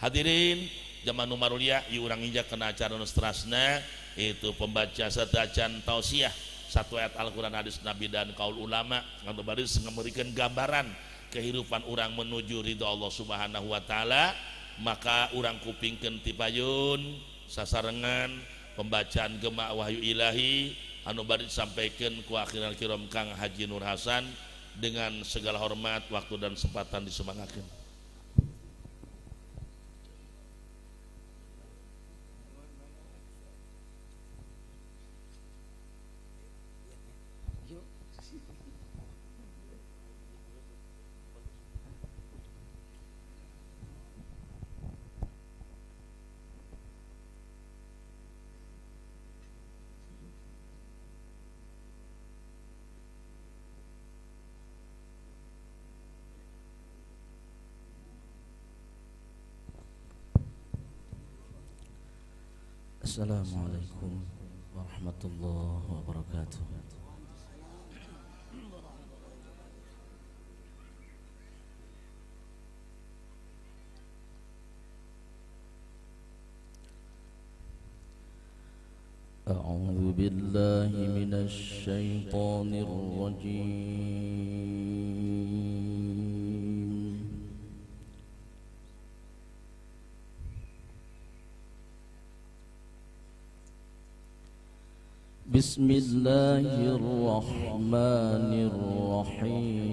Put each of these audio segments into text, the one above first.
Hadirin zaman numarulia ieu urang injak kana acara nu seterusna itu pembaca satacan tausiah satu ayat Al-Quran hadis Nabi dan kaul ulama anu baris memberikan gambaran kehidupan orang menuju ridho Allah Subhanahu wa taala. Maka orang kupingkeun ti payun sasarengan pembacaan gema wahyu ilahi anu bari disampaikan ku akhiral kiram Kang Haji Nur Hasan dengan segala hormat waktu dan kesempatan disemangatkeun. Assalamualaikum warahmatullahi wabarakatuh. A'udzu billahi minasy syaithanir rajim. Bismillahirrahmanirrahim.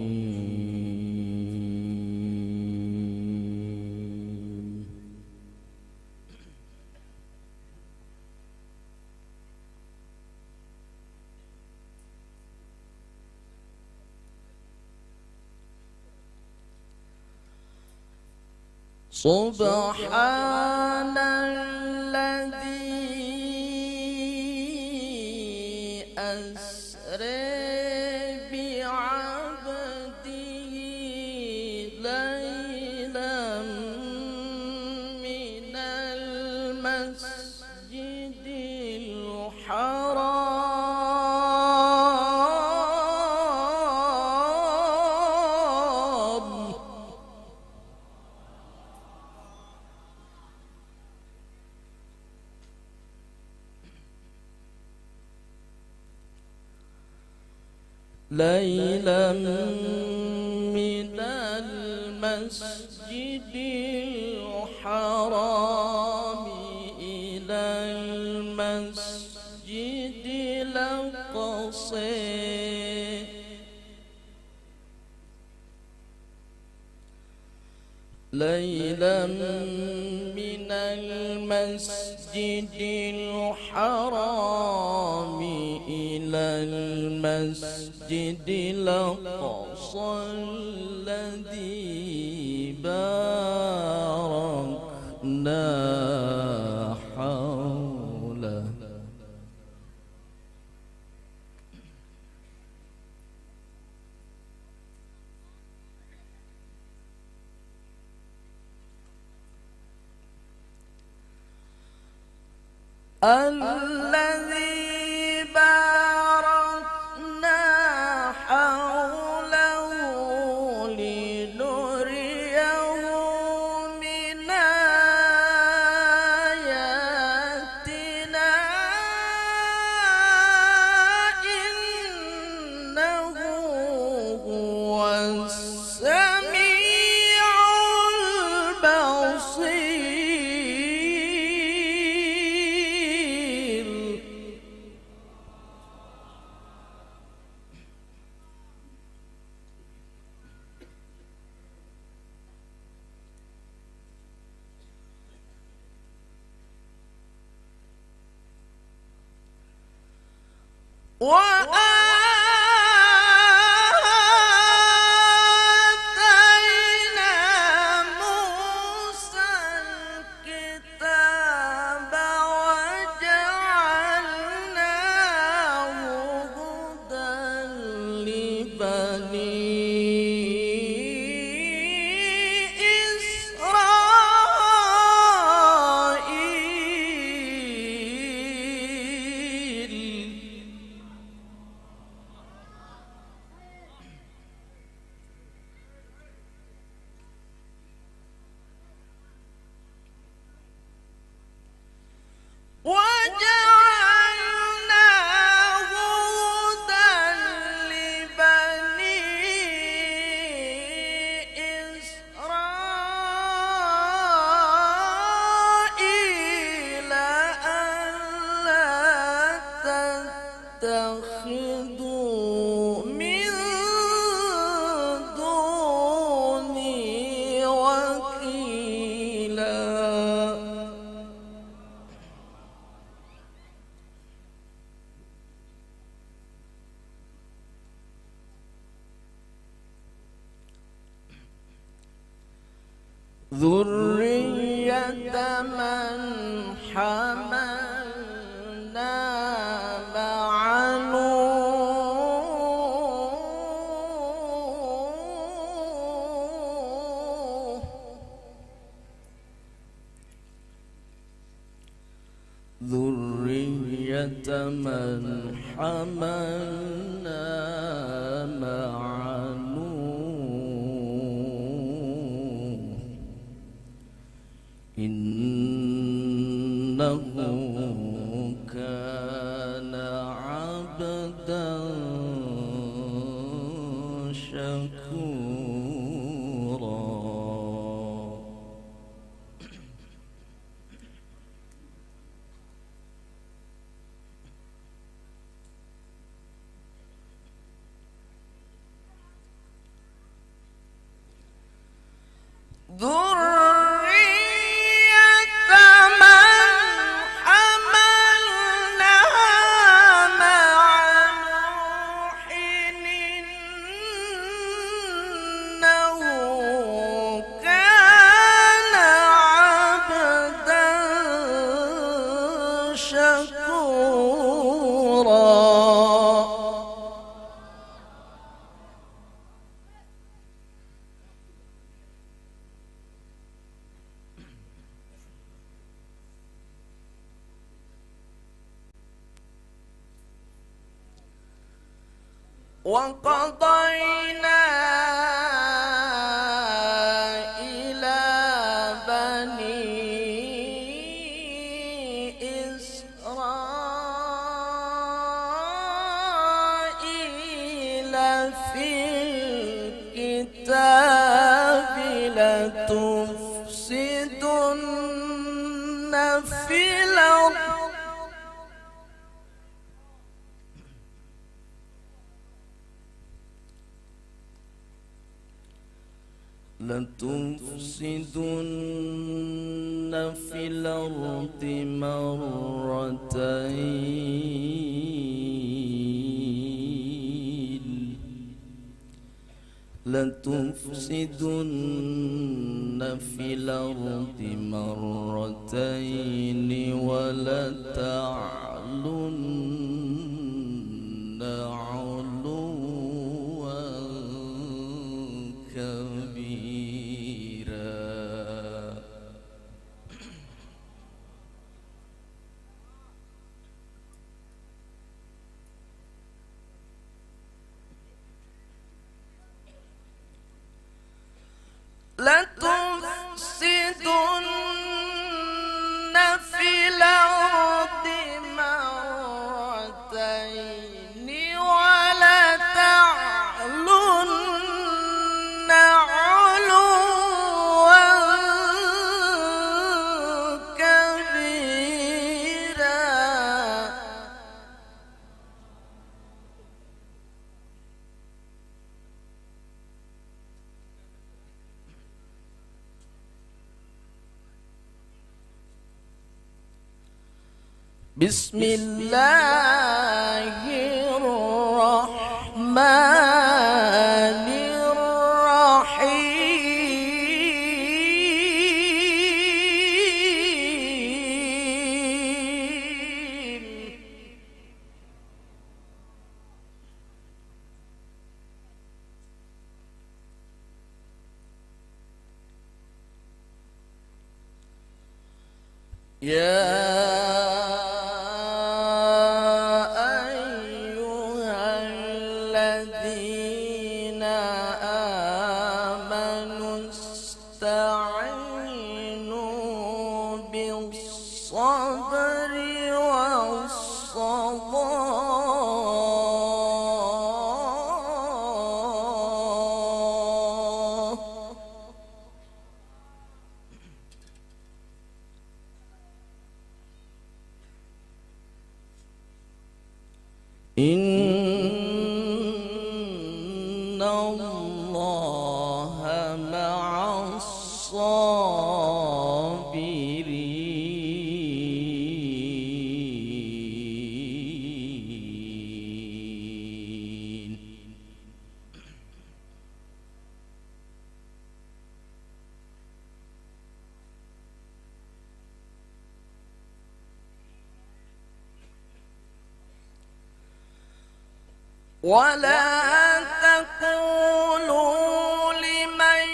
Subhanalladzi asra bi'abdihi laylan minal masjidil haram ليلا من المسجد الحرام إلى المسجد الأقصى ليلا من المسجد الحرام إلى المسجد الأقصى الذي باركنا حوله الذي باركنا حوله لنريه من آياتنا إنه هو السميع البصير. وآتينا موسى الكتاب وجعلناه هدى لبني إسرائيل ذرية من حملنا مع نوح ذرية من حملنا مع نوح إنه كان عبدا شكورا. ذرية من حملنا مع نوح إنه كان عبدا شكورا. وقضينا إلى بني إسرائيل في الكتاب لتفسدن في الأرض لتفسدن في الأرض مرتين لتفسدن في الأرض مرتين ولتعلن علوا كبيرا. لتفسدن في الأرض مرتين ولتعلن علوا كبيرا. بسم الله الرحمن الرحيم. يا الذين آمنوا استعينوا بالصبر والصلاة إن الله مع الصابرين. ولا تقولوا لمن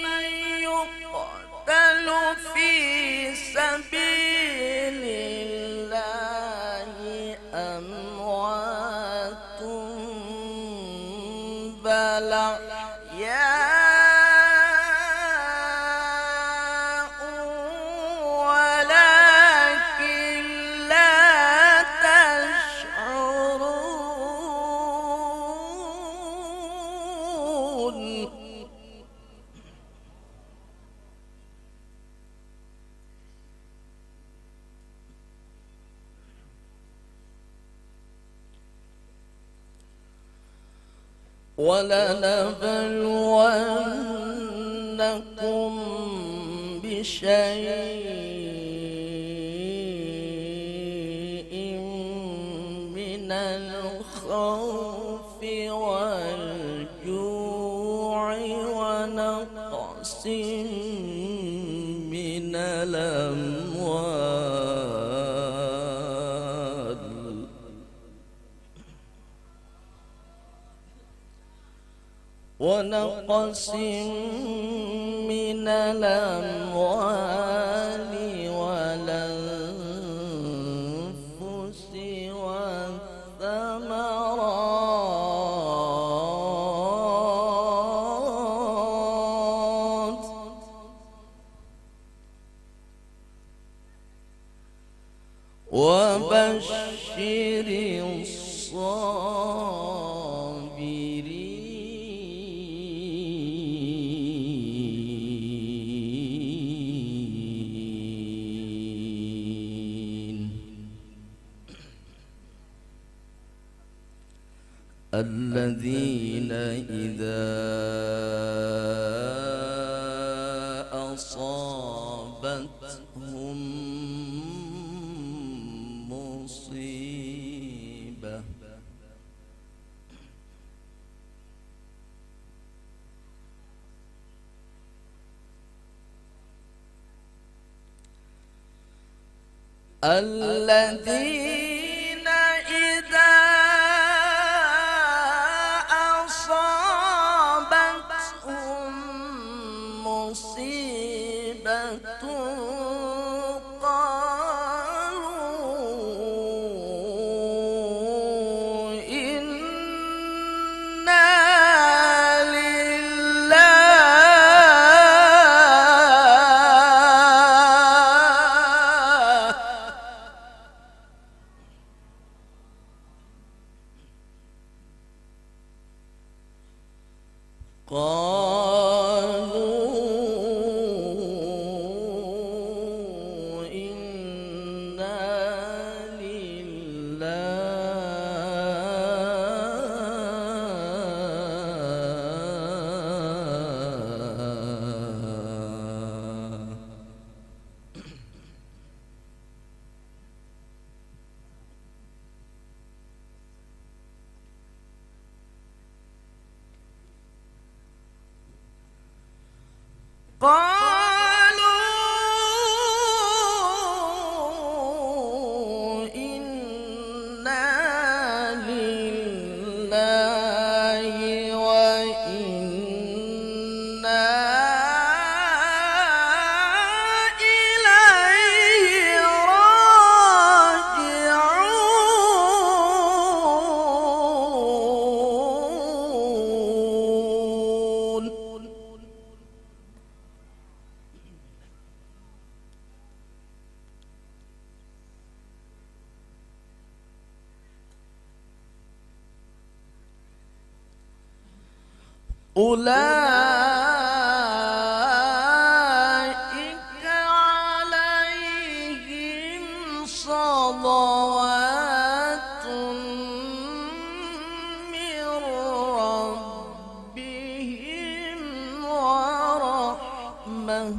يقتل في سبيل الله أموات بل أحياء ولكن لا تشعرون. ولنبلونكم بشيء من الخوف والجوع ونقص من الأموال والأنفس والثمرات وبشر الصابرين الذين إذا أصابتهم مصيبة الذين إذا أصابتهم مصيبة قالوا إنا لله قالوا إنا لله قالوا إنا لله وإنا إليه راجعون. أولئك عليهم صلوات من ربهم ورحمة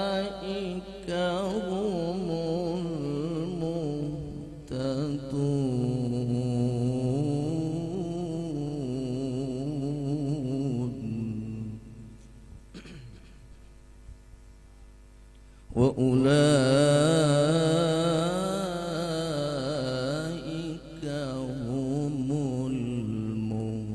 وأولئك هم المهتدون. وأولئك هم المهتدون.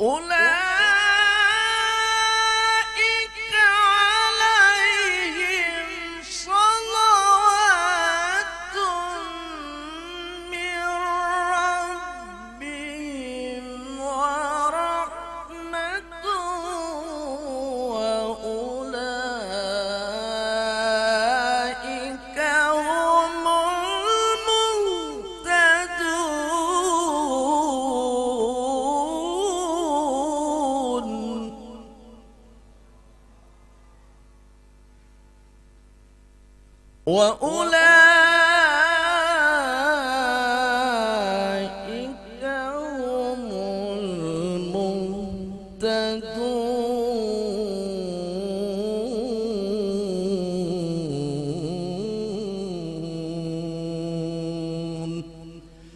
أولئك عليهم صلوات من ربهم ورحمة وأولئك هم المهتدون. وأولئك هم المهتدون.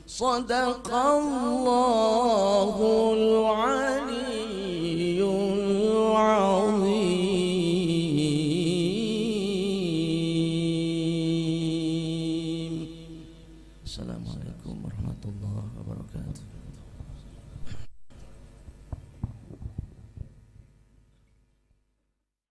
صدق الله العلي العظيم. السلام عليكم ورحمة الله وبركاته.